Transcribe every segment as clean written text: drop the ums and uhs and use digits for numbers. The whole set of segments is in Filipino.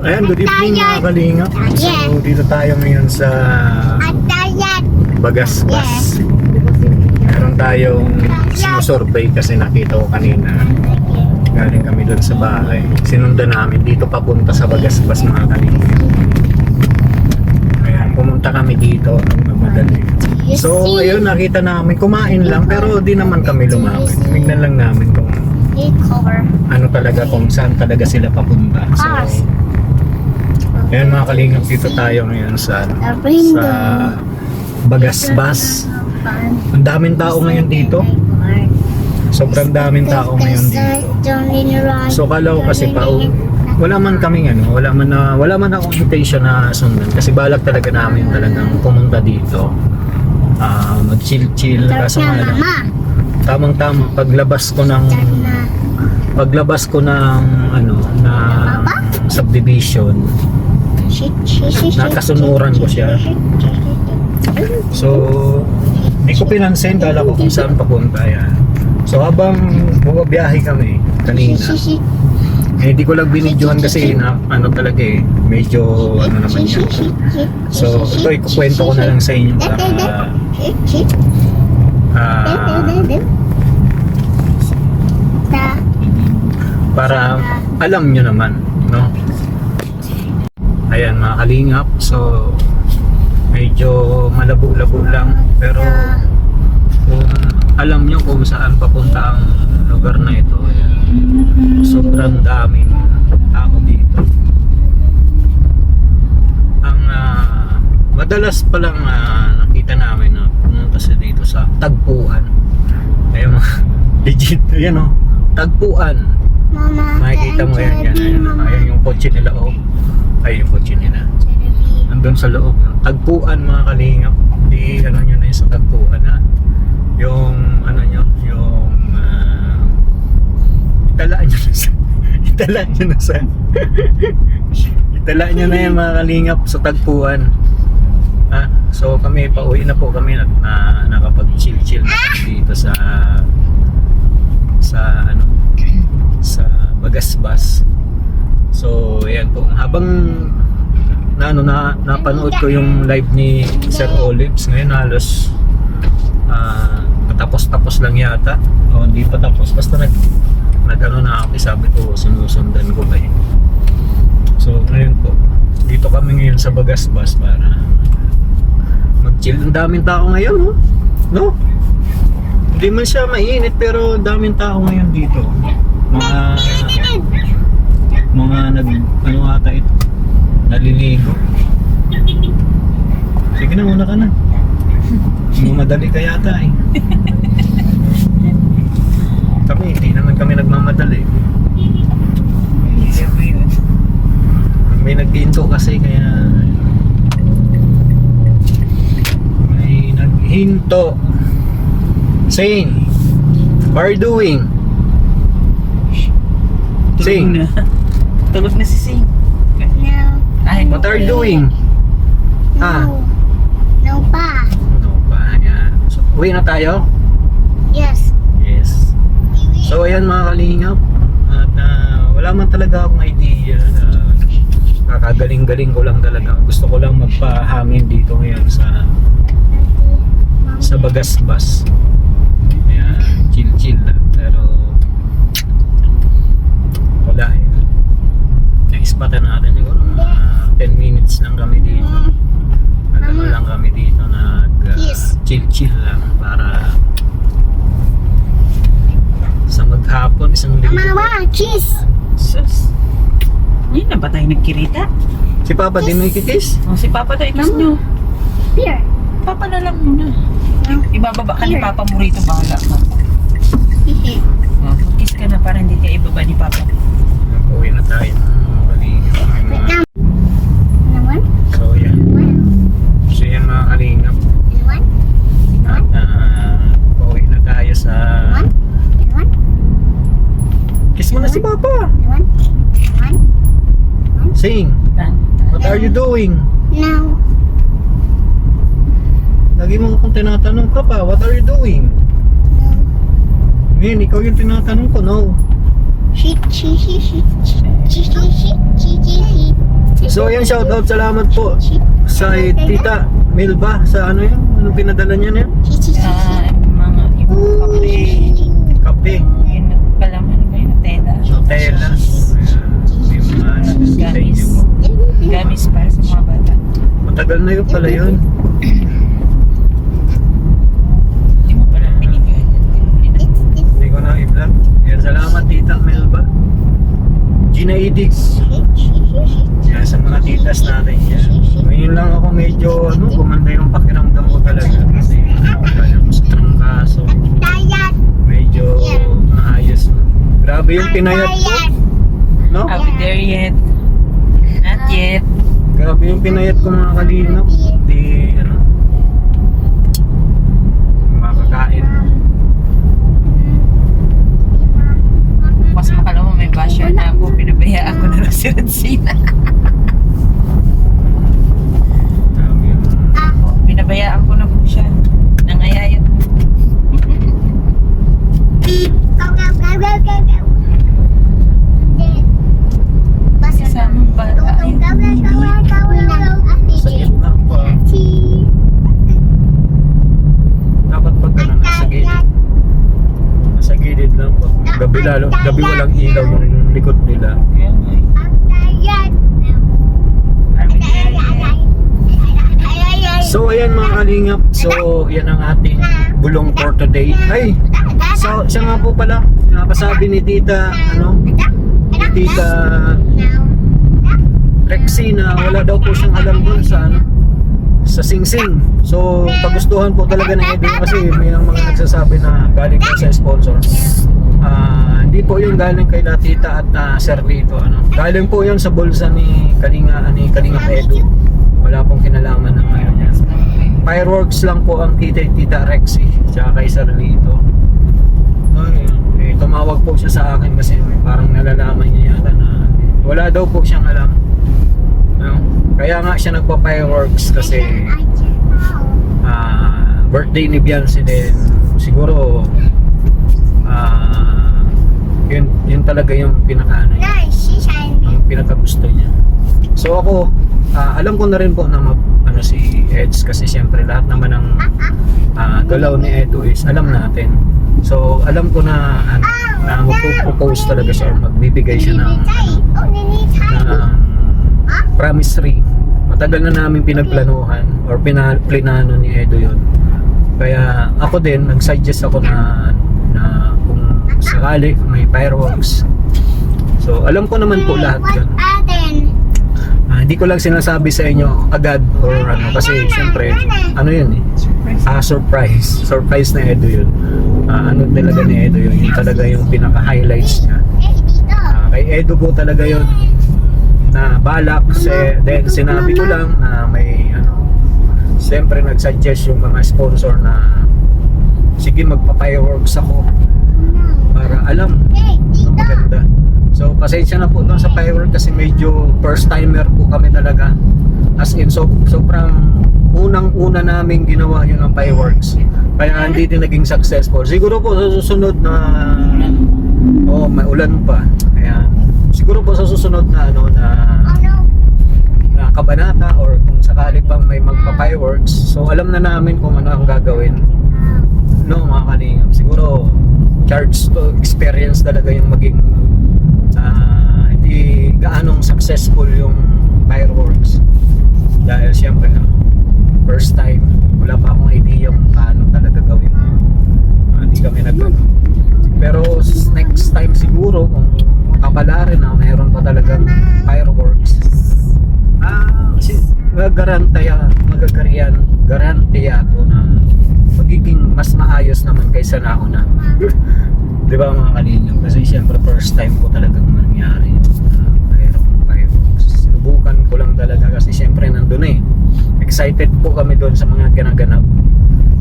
Ayan, good evening mga kalingap. So, dito tayo ngayon sa Bagasbas. Meron tayong sinusurvey kasi nakita ko kanina. Galing kami doon sa bahay. Sinundan namin dito papunta sa Bagasbas mga kalingap. Ayan, pumunta kami dito ng madali. So, ayun, nakita namin. Kumain lang pero di naman kami lumapit. Tingnan lang namin kung ano talaga, kung saan talaga sila papunta. So, ayan mga kalingap, dito tayo ngayon sa Bagasbas. Ang daming tao ngayon dito. Sobrang daming tao ngayon dito. So kala ko kasi wala man kaming wala man akong invitation na sundan kasi balak talaga namin talagang pumunta dito. Mag-chill kasi tamang-tama paglabas ko ng na subdivision, nakasunuran ko siya. So hindi ko pinansin, kala ko kung saan papunta yan. So habang bumabiyahe kami kanina, hindi ko lang binidyohan kasi talaga medyo naman yan. So ito ikukwento ko na lang sa inyo para alam nyo naman, no? Ayan mga kalingap, so medyo malabo-labo lang pero kung alam nyo kung saan papunta ang lugar na ito, ayan, sobrang daming tao dito. Ang madalas palang nakita namin na pumunta sa dito sa Tagpuan. Ayan mga legit, ayan o, Tagpuan. Makikita mo yan, ayan yung kotse nila, ay yung kotse nila andun sa loob. Tagpuan mga kalingap, di nyo na yung sa Tagpuan yung yung italaan nyo na yan mga kalingap sa Tagpuan. So kami pauwi na po kami at nakapag-chill na dito sa Bagasbas. So ayan po, habang napanood ko yung live ni Sir Olives, ngayon halos tapos lang yata o hindi pa tapos, basta na ako, sabi ko sinusundan ko ba So ngayon po, dito kami ngayon sa Bagasbas para mag-chill. Ang daming tao ngayon, no? Hindi man siya mainit pero daming tao ngayon dito. Mga ata ito, naliligo. Sige na, muna ka na. Madali ka yata hindi naman kami nagmamadali. May naghinto kasi, kaya may naghinto. Shane, what are you doing? Sing. Tulog na si Sing. What are you doing? No pa. Yan. So, uwi na tayo? Yes. Yes. So ayan mga kalingap, at wala man talaga akong idea, kakagaling-galing ko lang talaga. Gusto ko lang magpahangin dito ngayon sa Bagasbas. Ayan, chill lang, pero wala na-ispatan natin siguro mga 10 minutes lang kami dito. Lang kami dito, chill lang para sa maghapon, isang linggo. Mama, cheese. Sus. Hindi na ba tayo nagkirita? Si Papa din may kikis? Si Papa tayo kiss nyo. Here. Papa na lang muna. Ibababa ka ni Papa mo rito, bahala ka. Kiss ka na para hindi ka ibaba ni Papa. Uwi na tayo. Naman? So yan. So yan mga kalingap. At uwi na tayo sa... Kiss mo na si Papa. Sing. What are you doing? No. Lagi mo akong tinatanong, Papa, what are you doing? No. Ngayon, ikaw yung tinatanong ko, no? She. So ayan, shout out, salamat po sa Tita Milba sa ano yun, anong pinadala niya niya? Mga yung kape. Kape, Yung palaman ba yun? Nutella. Nutella. Yung mga Gamis. Gamis para sa mga bata. matagal na yun pala yun. Hindi mo pala binigyan yan. Hindi ko na i-vlog. Yan, salamat Tita Melba. Gina Edix. Yan, sa mga titas natin yan. Ngayon lang ako medyo, gumanda yung pakiramdam ko talaga. Kasi kaya ko sa trangkaso. Medyo maayos na. Grabe yung pinayat ko. No? Are we there yet? Not yet. Grabe yung pinayat ko mga kalingap. Di, makakain. Mas makala mo may basher na ako. Pinabayaan ko na lang si Ransina. Grabe yung... Pinabayaan ko na po siya. Nangayayat mo. Kasamang bata ay Sa gitna pa. Dapat pag nasa gilid. Nasa gilid lang po. Gabi walang ilaw yung likod nila. Kaya nga eh. Are we there yet? So ayan mga kalingap. So yan ang ating bulong for today. Ay! So siya nga po pala. Napasabi ni Tita, ni Tita Rexy na wala daw po siyang alam dun sa Sing Sing. So pagustuhan po talaga ng Edo kasi may mga nagsasabi na galing po sa sponsor. Hindi po yung galing kay La Tita at Sir Lito, galing po yun sa bulsa ni Kalinga Edo. Wala pong kinalaman ng ngayon yan. Fireworks lang po ang Tita Rexy tsaka kay Sir Lito. Tumawag po siya sa akin kasi parang nalalaman niya yata na wala daw po siyang alam. Kaya nga siya nagpa-fireworks kasi birthday ni Beyonce din. Siguro yun talaga yung ang pinakagusto niya. So ako, alam ko na rin po na si Eds kasi siyempre lahat naman ng galaw ni Edo is alam natin. So alam ko na na magpo-propose talaga siya or magbibigay siya ng promise ring. Matagal na namin pinagplanuhan or pinano ni Edo yun. Kaya ako din nag-suggest ako na kung sakali may fireworks. So alam ko naman po lahat yun. Hindi ko lang sinasabi sa inyo agad or kasi syempre yun surprise na Edo yun. Talaga ni Edo yun, yun talaga yung pinaka-highlights niya. Kay Edo po talaga yun na balak. Then sinabi ko lang na may siyempre nag-suggest yung mga sponsor na sige magpa-fireworks ako para alam maganda. So pasensya na po doon sa fireworks kasi medyo first timer po kami talaga, as in sobrang unang-una namin ginawa yun ng fireworks, kaya hindi din naging successful. Siguro po sa susunod na may ulan pa, kaya siguro po sa susunod na na kabanata or kung sakali pang may magpa-fireworks, so alam na namin kung ano ang gagawin. Mga kalingap, siguro charge to experience talaga yung maging hindi gaanong successful yung fireworks dahil siyempre first time, wala pa akong idea kung paano talaga gawin. Hindi kami pero next time siguro kung kapalarin na mayroon pa talagang fireworks, garantiya ako na magiging mas maayos naman kaysa nauna. Di ba mga kalingap? Kasi siyempre first time ko talagang nangyari mayroong fireworks. Sinubukan ko lang talaga kasi siyempre nandun excited po kami doon sa mga ginaganap.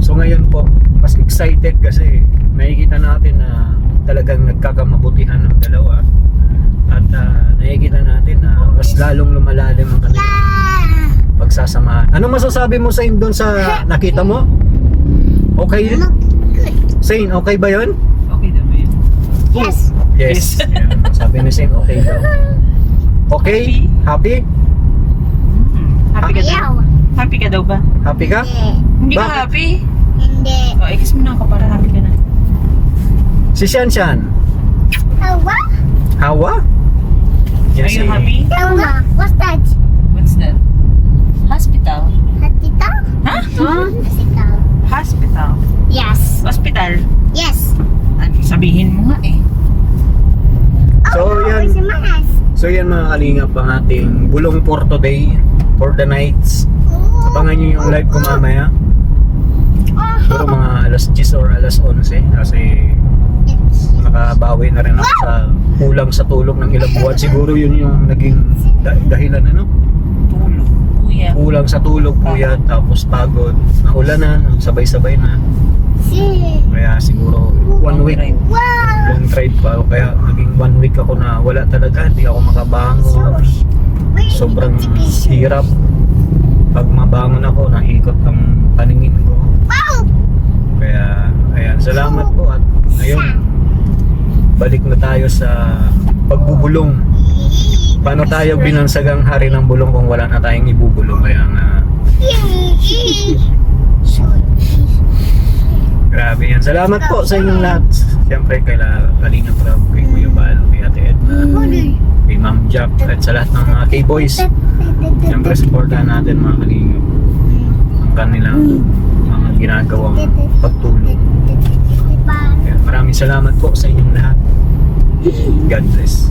So ngayon po mas excited kasi nakikita natin na talagang nagkakamabutihan ng dalawa at nakikita natin na mas lalong lumalalim ang kanilang pagsasamahan. Ano masasabi mo sa doon sa nakita mo? Okay? Zane, okay ba yun? Okay na ba yun? Yes. Yes. Yan. Sabi ni Zane, okay daw. Okay? Happy? Happy ka daw? Ayaw. Happy ka daw ba? Happy ka? Hindi ka Bakit? happy? Hindi. O, i-kiss mo na ako para happy ka na. Si Shanshan. Hawa? Hawa? Are you happy? Hawa. What's that? What's that? Hospital. Hatita? Ha? Hospital. Hospital. Yes. Hospital. Yes. Ano, sabihin mo nga eh. So, yan. Where's the mask? So yan mga kalingap ang ating bulong for today, for the nights. Abangan nyo yung live ko mamaya. Siguro mga alas 10 or alas 11 kasi nakabawi na rin ako sa kulang sa tulog ng ilang buwan. Siguro yun yung naging dahilan ano? Tulog. Kuya. Kulang sa tulog kuya, tapos pagod, naulanan, sabay-sabay na. Kaya siguro 1 week, Wow. long drive pa ako. Kaya naging 1 week ako na wala talaga, hindi ako makabangon. Sobrang hirap. Pag mabangon ako, naikot ang paningin ko. Wow. Kaya, ayan, salamat po at ngayon, balik na tayo sa pagbubulong. Paano tayo binansagang hari ng bulong kung wala na tayong ibubulong? Kaya nga, grabe yan. Salamat po sa inyong lahat. Siyempre, kay Kalina Prab, kay Kuya Balo, kay Ate Edna, kay Ma'am Jack, at sa lahat ng mga K-Boys. Siyempre, supportahan natin mga Kalina ang kanilang mga ginagawang pagtulong. Kaya maraming salamat po sa inyong lahat. God bless.